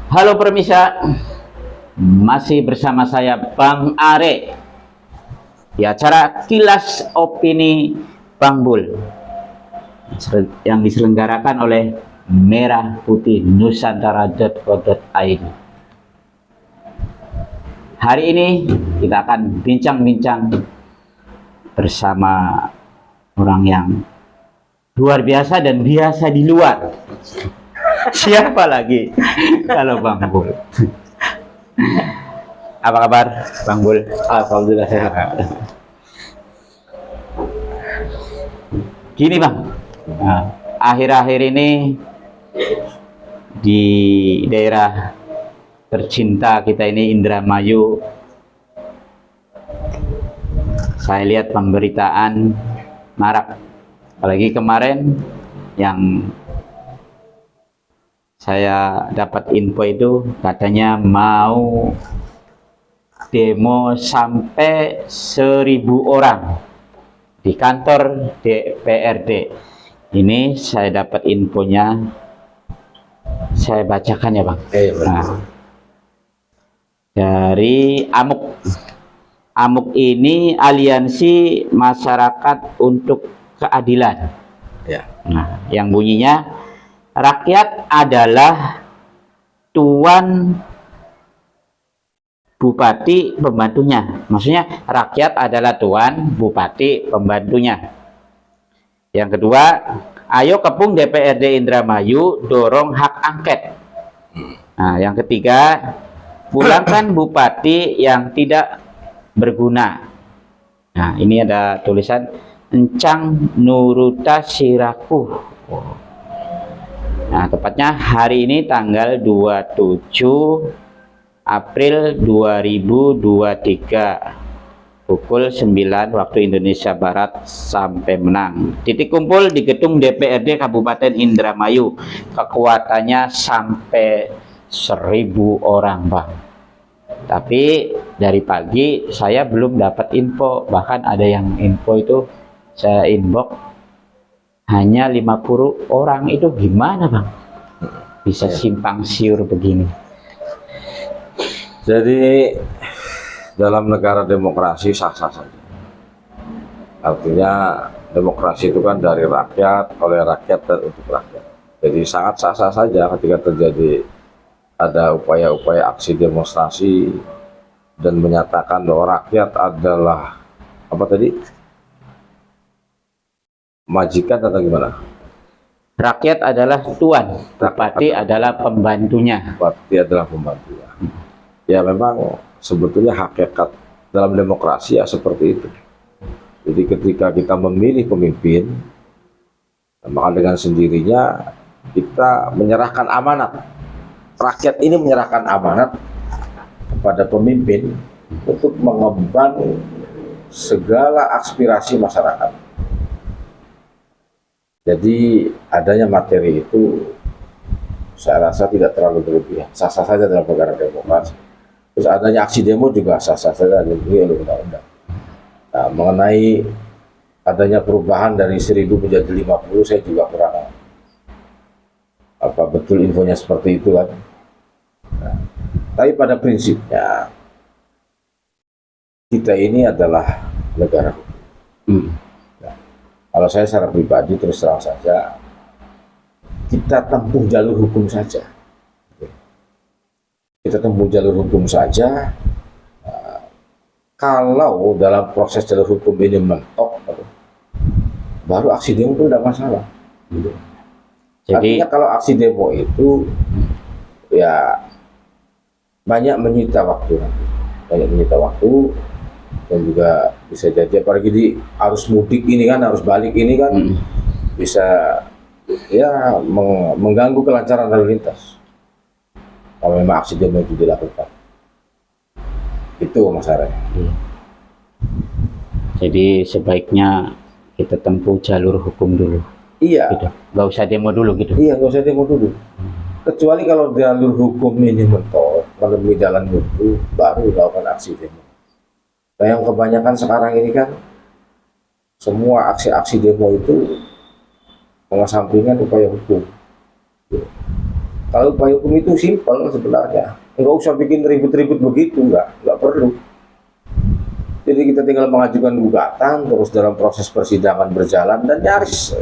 Halo permisa, masih bersama saya Bang Are di acara Kilas Opini Bang Bul yang diselenggarakan oleh Merah Putih Nusantara.co.id. Hari ini kita akan bincang-bincang bersama orang yang luar biasa dan biasa di luar. Siapa lagi kalau Bang Bul? Apa kabar Bang Bul? Alhamdulillah sehat. Gini Bang, akhir-akhir ini di daerah tercinta kita ini Indramayu, saya lihat pemberitaan marak. Apalagi kemarin yang saya dapat info itu katanya mau demo sampai 1.000 orang di kantor DPRD. Ini saya dapat infonya, saya bacakan ya Bang. Dari AMUK ini Aliansi Masyarakat untuk Keadilan. Nah, yang bunyinya, rakyat adalah tuan, bupati pembantunya. Maksudnya rakyat adalah tuan, bupati pembantunya. Yang kedua, ayo kepung DPRD Indramayu dorong hak angket. Nah, yang ketiga, pulangkan bupati yang tidak berguna. Nah, ini ada tulisan Encang Nuruta Siraku. Nah, tepatnya hari ini tanggal 27 April 2023 pukul 9 waktu Indonesia Barat sampai menang. Titik kumpul di gedung DPRD Kabupaten Indramayu. Kekuatannya sampai 1.000 orang, Bang. Tapi dari pagi saya belum dapat info, bahkan ada yang info itu saya inbox hanya 50 orang. Itu gimana Bang bisa simpang siur begini? Jadi dalam negara demokrasi sah-sah saja. Artinya demokrasi itu kan dari rakyat, oleh rakyat, dan untuk rakyat. Jadi sangat sah-sah saja ketika terjadi ada upaya-upaya aksi demonstrasi dan menyatakan bahwa rakyat adalah apa tadi? Majikan atau gimana? Rakyat adalah tuan, bupati adalah pembantunya. Bupati adalah pembantunya. Ya memang sebetulnya hakikat dalam demokrasi ya seperti itu. Jadi ketika kita memilih pemimpin, maka dengan sendirinya kita menyerahkan amanat. Rakyat ini menyerahkan amanat kepada pemimpin untuk mengemban segala aspirasi masyarakat. Jadi adanya materi itu saya rasa tidak terlalu berlebihan, sah-sah saja dalam negara demokrasi. Terus adanya aksi demo juga sah-sah saja dilindungi oleh undang-undang. Nah, mengenai adanya perubahan dari 1.000 menjadi 50, saya juga kurang apa betul infonya seperti itu kan. Nah, tapi pada prinsipnya kita ini adalah negara hukum. Kalau saya secara pribadi terus terang saja, kita tempuh jalur hukum saja. Kita tempuh jalur hukum saja. Kalau dalam proses jalur hukum ini mentok, baru aksi demo itu tidak masalah. Jadi, artinya kalau aksi demo itu ya banyak menyita waktu, dan juga bisa jadi apalagi di arus mudik ini kan, arus balik ini kan bisa ya mengganggu kelancaran lalu lintas kalau memang aksi demo itu dilakukan. Itu masalahnya. Jadi sebaiknya kita tempuh jalur hukum dulu. Iya. Gitu. Gak usah demo dulu gitu. Iya, gak usah demo dulu. Kecuali kalau jalur hukum ini mentok, menemui jalan buntu, baru dilakukan aksi demo. Nah, yang kebanyakan sekarang ini kan semua aksi-aksi demo itu mengesampingkan upaya hukum. Kalau upaya hukum itu simpel sebenarnya, nggak usah bikin ribut-ribut begitu, nggak perlu. Jadi kita tinggal mengajukan gugatan, terus dalam proses persidangan berjalan dan nyaris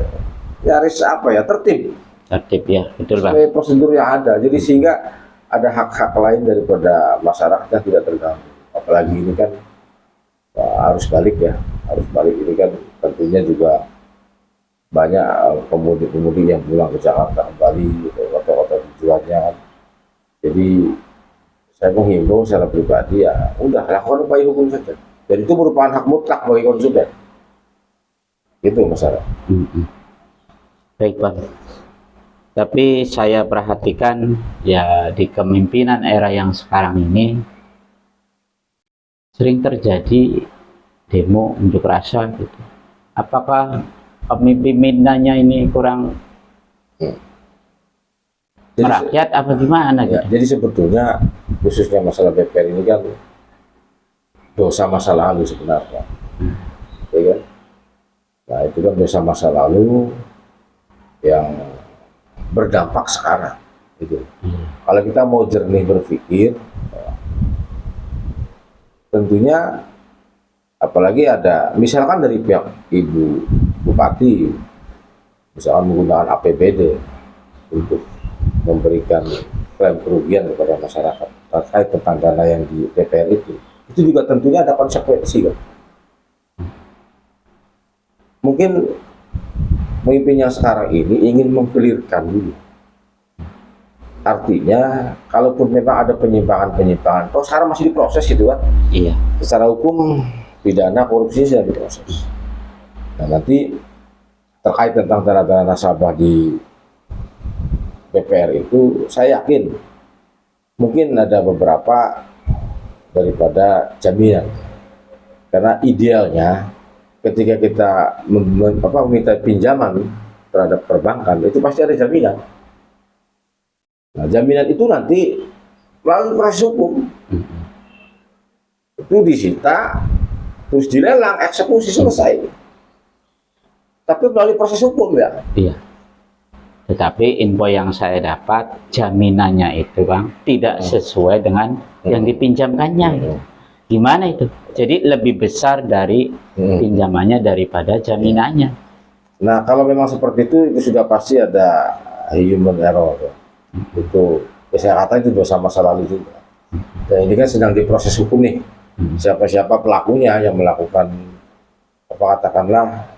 apa ya, tertib Tertib ya, betul Bang. sesuai prosedur yang ada. Jadi sehingga ada hak-hak lain daripada masyarakat yang tidak terganggu. Apalagi ini kan arus balik ya, arus balik ini kan tentunya juga banyak pemudik-pemudik yang pulang ke Jakarta kembali ke kota-kota tujuannya kan. Jadi saya menghimbau secara pribadi ya udah lakukan upaya hukum saja. Dan itu merupakan hak mutlak bagi konsumen. Itu masalah. Baik Bang. Tapi saya perhatikan ya di kepemimpinan era yang sekarang ini sering terjadi demo unjuk rasa gitu. Apakah pemimpinannya ini kurang merakyat apa gimana Ya, gitu? jadi sebetulnya khususnya masalah BPR ini kan dosa masa lalu sebenarnya, ya kan? Nah itu kan dosa masa lalu yang berdampak sekarang, gitu. Kalau kita mau jernih berpikir, tentunya apalagi ada misalkan dari pihak Ibu Bupati, misalkan menggunakan APBD untuk memberikan klaim kerugian kepada masyarakat terkait tentang dana yang di DPR itu juga tentunya ada konsekuensi kan. Mungkin pemimpin yang sekarang ini ingin mengkelirkan dulu. Artinya, kalaupun memang ada penyimpangan-penyimpangan, kalau sekarang masih diproses gitu kan, Iya. secara hukum pidana korupsi sedang diproses. Nah nanti terkait tentang dana-dana nasabah di DPR itu, saya yakin mungkin ada beberapa daripada jaminan, karena idealnya ketika kita meminta pinjaman terhadap perbankan itu pasti ada jaminan. Nah, jaminan itu nanti melalui proses hukum itu disita terus dilelang, eksekusi selesai, tapi melalui proses hukum ya. Iya. Tetapi info yang saya dapat jaminannya itu Bang tidak sesuai dengan yang dipinjamkannya. Gitu. Gimana itu? Jadi lebih besar dari pinjamannya daripada jaminannya. Nah kalau memang seperti itu sudah pasti ada human error ya. Itu ya saya katakan itu dosa masa lalu juga. Dan ini kan sedang diproses hukum nih. Siapa-siapa pelakunya yang melakukan apa katakanlah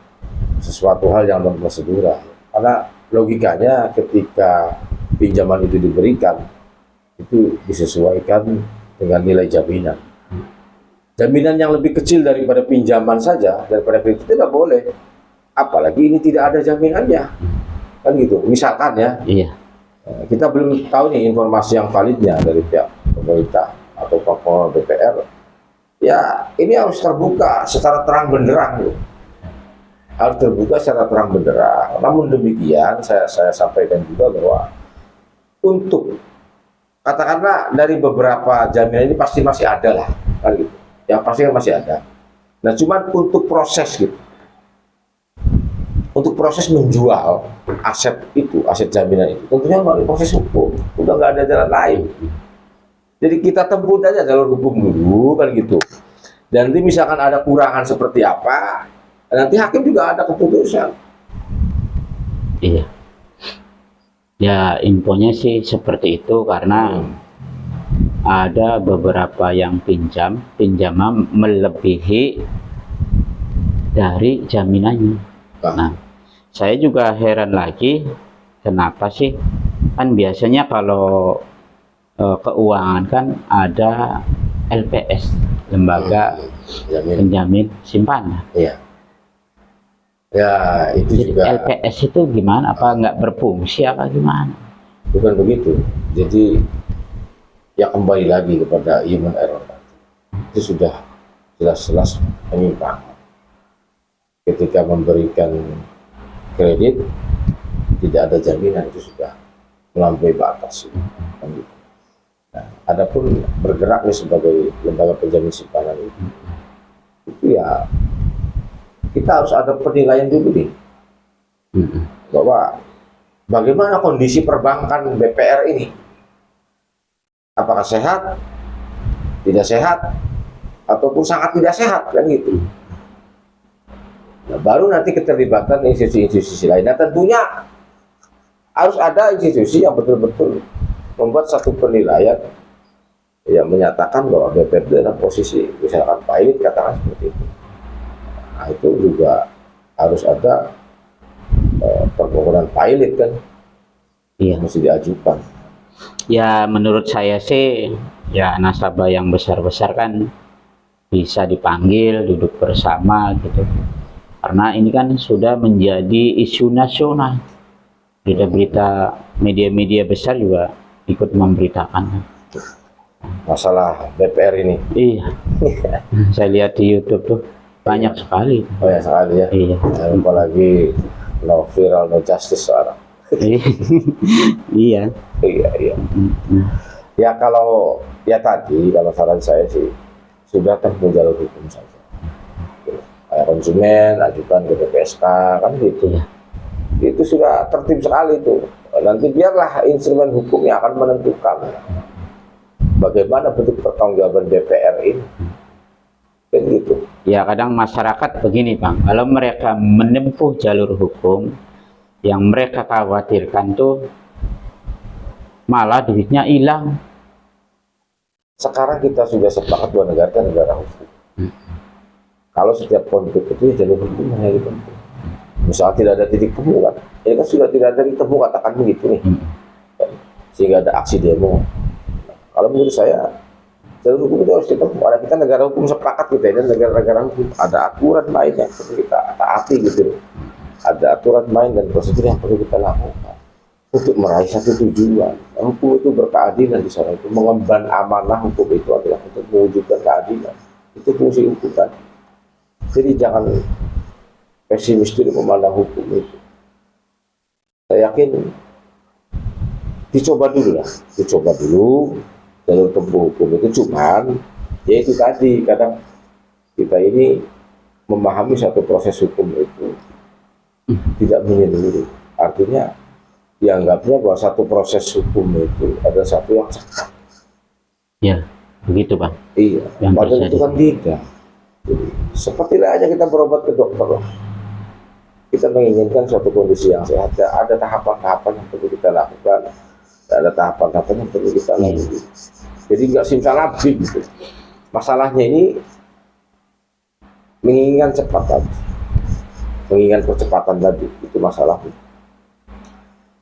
sesuatu hal yang non prosedural. Karena logikanya ketika pinjaman itu diberikan itu disesuaikan dengan nilai jaminan. Jaminan yang lebih kecil daripada pinjaman saja, daripada kredit tidak boleh. Apalagi ini tidak ada jaminannya. Kan gitu. Misalkan ya, Iya. kita belum tahu nih informasi yang validnya dari pihak pemerintah atau Pakpol DPR. Ya, ini harus terbuka secara terang benderang loh. Harus terbuka secara terang benderang. Namun demikian, saya sampaikan juga bahwa untuk katakanlah dari beberapa jaminan ini pasti masih ada lah, kan gitu. Yang pasti kan masih ada. Nah, cuman untuk proses gitu, untuk proses menjual aset itu, aset jaminan itu, tentunya melalui proses hukum. Udah nggak ada jalan lain. Jadi kita tempuh aja jalur hukum dulu, kan gitu. Dan nanti misalkan ada kurangan seperti apa, nanti hakim juga ada keputusan. Iya. Ya infonya sih seperti itu karena ada beberapa yang pinjaman melebihi dari jaminannya. Nah, saya juga heran lagi kenapa sih kan biasanya kalau keuangan kan ada LPS, lembaga penjamin simpanan. Iya. Ya itu Jadi juga LPS itu gimana? Apa nggak berfungsi apa gimana? bukan begitu. Jadi ya kembali lagi kepada human error. Itu sudah jelas-jelas penyimpangan. Ketika memberikan kredit tidak ada jaminan, itu sudah melampaui batas. Kan gitu. Nah, adapun bergerak sebagai lembaga penjamin simpanan itu ya kita harus ada penilaian dulu nih, bahwa bagaimana kondisi perbankan BPR ini? Apakah sehat, tidak sehat, ataupun sangat tidak sehat, kan gitu. Nah, baru nanti keterlibatan institusi-institusi lain. Nah, tentunya harus ada institusi yang betul-betul membuat satu penilaian yang menyatakan bahwa BPR itu dalam posisi, misalkan pilot katakan seperti itu. Nah, itu juga harus ada permohonan pilot kan, Iya. mesti diajukan. Ya menurut saya sih ya nasabah yang besar-besar kan bisa dipanggil duduk bersama gitu. Karena ini kan sudah menjadi isu nasional. Berita-berita media-media besar juga ikut memberitakan. Masalah BPR ini. Iya. Saya lihat di YouTube tuh banyak sekali. Banyak sekali ya. Iya. Apalagi no viral, no justice sekarang. Iya. Iya, iya. Ya kalau ya tadi kalau saran saya sih sudah tempuh jalur hukum saja. Kayak konsumen ajukan ke PPSK kan gitu. Iya. Itu sudah tertib sekali itu. Nanti biarlah instrumen hukum yang akan menentukan bagaimana bentuk pertanggungjawaban DPR ini. Kan gitu. Ya kadang masyarakat begini Bang, kalau mereka menempuh jalur hukum yang mereka khawatirkan tuh malah duitnya hilang. Sekarang kita sudah sepakat bahwa negara itu negara hukum. Kalau setiap konflik itu jalur hukum hanya ditempuh. Misal tidak ada titik temu kan, ini kan sudah tidak ada titik temu katakan begitu nih, sehingga ada aksi demo. Kalau menurut saya jalur hukum itu harus ditempuh. Karena kita negara hukum sepakat kita ini negara-negara hukum, ada aturan main yang perlu kita taati gitu. Ada aturan main dan prosedur yang perlu kita lakukan untuk meraih satu tujuan. Hukum itu berkeadilan di sana, itu mengemban amanah hukum itu adalah untuk mewujudkan keadilan. Itu fungsi hukum tadi. Jadi jangan pesimis dulu memandang hukum itu. Saya yakin dicoba dulu jalur tempuh hukum itu, cuman ya itu tadi kadang kita ini memahami satu proses hukum itu tidak menyeluruh. Artinya dianggapnya bahwa satu proses hukum itu ada satu yang sah. Ya, begitu Bang. Iya, Yang padahal terjadi. itu kan tidak. Seperti aja kita berobat ke dokter. Kita menginginkan suatu kondisi yang sehat. Ada tahapan-tahapan yang perlu kita lakukan. Ada tahapan-tahapan yang perlu kita lalui. Jadi nggak simsalabim gitu. Masalahnya ini menginginkan cepat tadi. Menginginkan percepatan tadi. Itu masalahnya.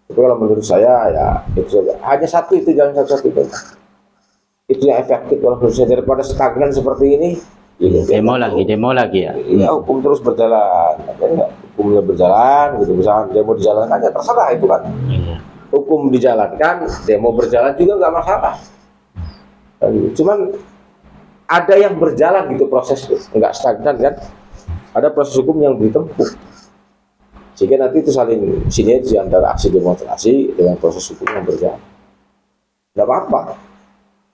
Tapi kalau menurut saya ya itu saja. Hanya satu itu, jangan satu-satu. Itu yang efektif kalau menurut saya, daripada stagnan seperti ini. Ya, Demo lagi ya. Iya, hukum terus berjalan. Hukumnya berjalan, gitu. Misalnya demo dijalankan ya terserah itu kan. Iya. Hukum dijalankan, demo berjalan juga nggak masalah. Cuman ada yang berjalan gitu prosesnya, nggak stagnan kan. Ada proses hukum yang ditempuh. Sehingga nanti itu saling sinergi antara aksi demonstrasi dengan proses hukum yang berjalan. Nggak apa-apa.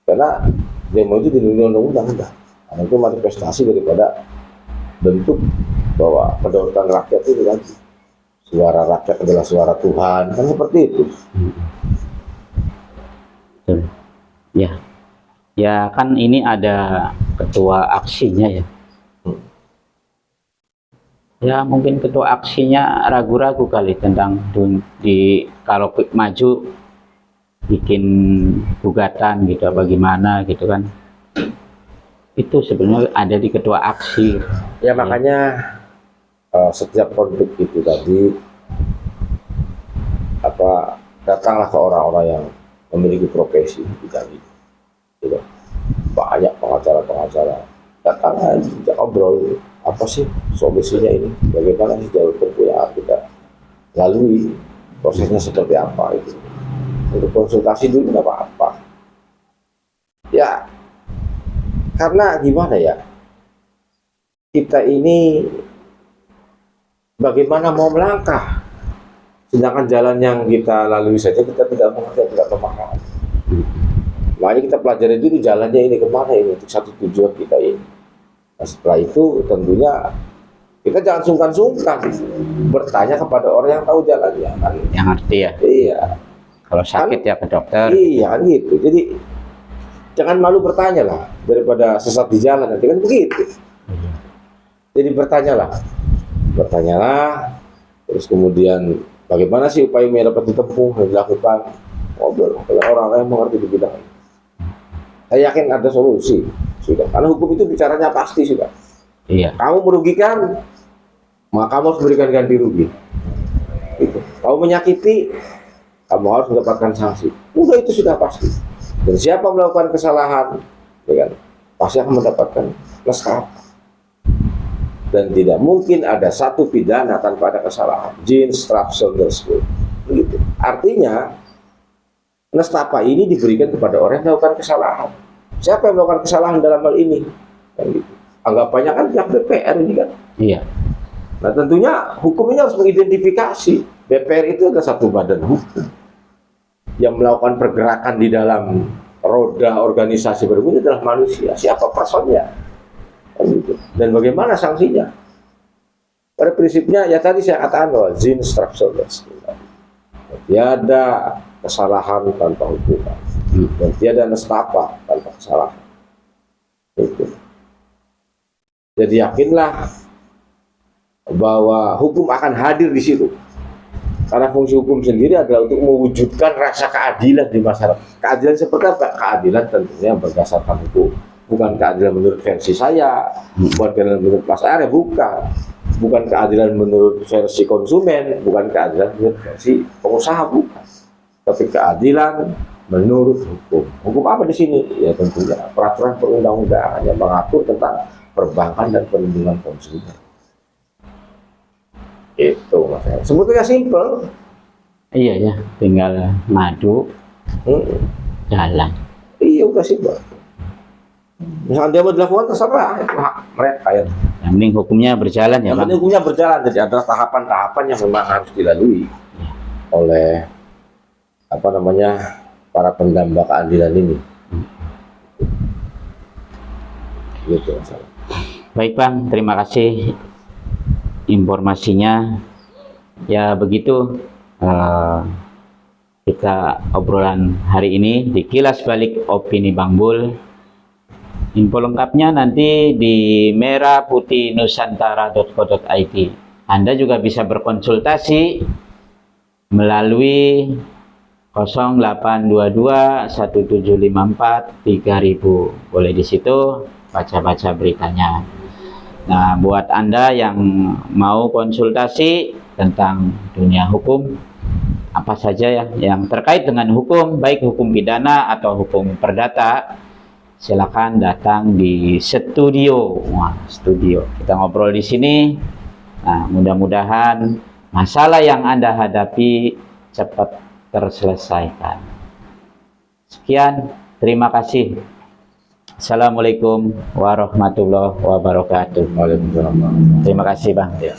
Karena demo itu dilindungi undang-undang. Karena itu manifestasi daripada bentuk bahwa kedaulatan rakyat itu lagi. Suara rakyat adalah suara Tuhan, kan seperti itu. Betul. Ya. Ya kan ini ada ketua aksinya ya. Ya mungkin ketua aksinya ragu-ragu kali tentang kalau maju bikin gugatan gitu apa gimana gitu kan. Itu sebenarnya ada di ketua aksi. Ya makanya setiap konflik itu tadi datanglah ke orang-orang yang memiliki profesi di bidang itu. Gitu. Banyak pengacara-pengacara datang aja obrol apa sih solusinya ini, bagaimana sih jalur tempuh yang kita lalui, prosesnya seperti apa itu. Untuk konsultasi dulu nggak apa-apa. Ya karena gimana ya, kita ini bagaimana mau melangkah, sedangkan jalan yang kita lalui saja kita tidak mengerti, tidak memahami. Makanya kita pelajari dulu jalannya ini kemana ini untuk satu tujuan kita ini. Nah, setelah itu tentunya Kita jangan sungkan-sungkan bertanya kepada orang yang tahu jalannya kan. Yang ngerti ya. Iya. Kalau sakit ya ke dokter. Iya kan gitu. Jadi jangan malu bertanya lah daripada sesat di jalan nanti kan begitu. Jadi bertanyalah, terus kemudian bagaimana sih upaya yang dapat ditempuh dan dilakukan? Ngobrol dengan orang yang mengerti di bidang ini. Saya yakin ada solusi sudah. Karena hukum itu bicaranya pasti sudah. Iya. Kamu merugikan, maka kamu harus memberikan ganti rugi. Gitu. Kamu menyakiti, kamu harus mendapatkan sanksi. Udah itu sudah pasti. Dan siapa melakukan kesalahan, ya kan, pasti akan mendapatkan nestapa. Dan tidak mungkin ada satu pidana tanpa ada kesalahan. Jins, straf, school. Begitu. Artinya, nestapa ini diberikan kepada orang yang melakukan kesalahan. Siapa yang melakukan kesalahan dalam hal ini? Kan gitu. Anggapannya kan pihak DPR ini kan. Iya. Nah tentunya hukum ini harus mengidentifikasi. DPR itu adalah satu badan hukum yang melakukan pergerakan di dalam roda organisasi berbunyi adalah manusia. Siapa personnya? Gitu. Dan bagaimana sanksinya? Pada prinsipnya ya tadi saya katakan bahwa zin strafsolus, tiada kesalahan tanpa hukuman dan tiada nestapa tanpa kesalahan. Gitu. Jadi yakinlah bahwa hukum akan hadir di situ. Karena fungsi hukum sendiri adalah untuk mewujudkan rasa keadilan di masyarakat. Keadilan seperti apa? Keadilan tentunya berdasarkan hukum. Bukan keadilan menurut versi saya, bukan keadilan menurut Mas Arya, bukan keadilan menurut versi konsumen, bukan keadilan menurut versi pengusaha, bukan. Tapi keadilan menurut hukum. Hukum apa di sini? Ya tentunya peraturan perundang-undangan yang mengatur tentang perbankan dan perlindungan konsumen. Itu Mas Arya. Sebetulnya simpel. Iya ya, tinggal ngadu, jalan. Iya udah simpel. Misalkan dia mau dilakukan terserah, itu hak mereka ya. Yang penting hukumnya berjalan ya, Yang Bang. penting hukumnya berjalan, jadi ada tahapan-tahapan yang memang harus dilalui oleh para pendamba keadilan ini. Gitu masalah. Baik Bang, terima kasih informasinya. Ya begitu kita obrolan hari ini di Kilas Balik Opini Bang Bul. Info lengkapnya nanti di merahputih.nusantara.co.id. Anda juga bisa berkonsultasi melalui 0822 1754 3000. Boleh di situ baca-baca beritanya. Nah, buat Anda yang mau konsultasi tentang dunia hukum apa saja ya yang terkait dengan hukum, baik hukum pidana atau hukum perdata, silakan datang di studio. Wah, studio. Kita ngobrol di sini. Nah, mudah-mudahan masalah yang Anda hadapi cepat terselesaikan. Sekian, terima kasih. Assalamualaikum warahmatullahi wabarakatuh. Waalaikumsalam. Terima kasih, Bang. Ya.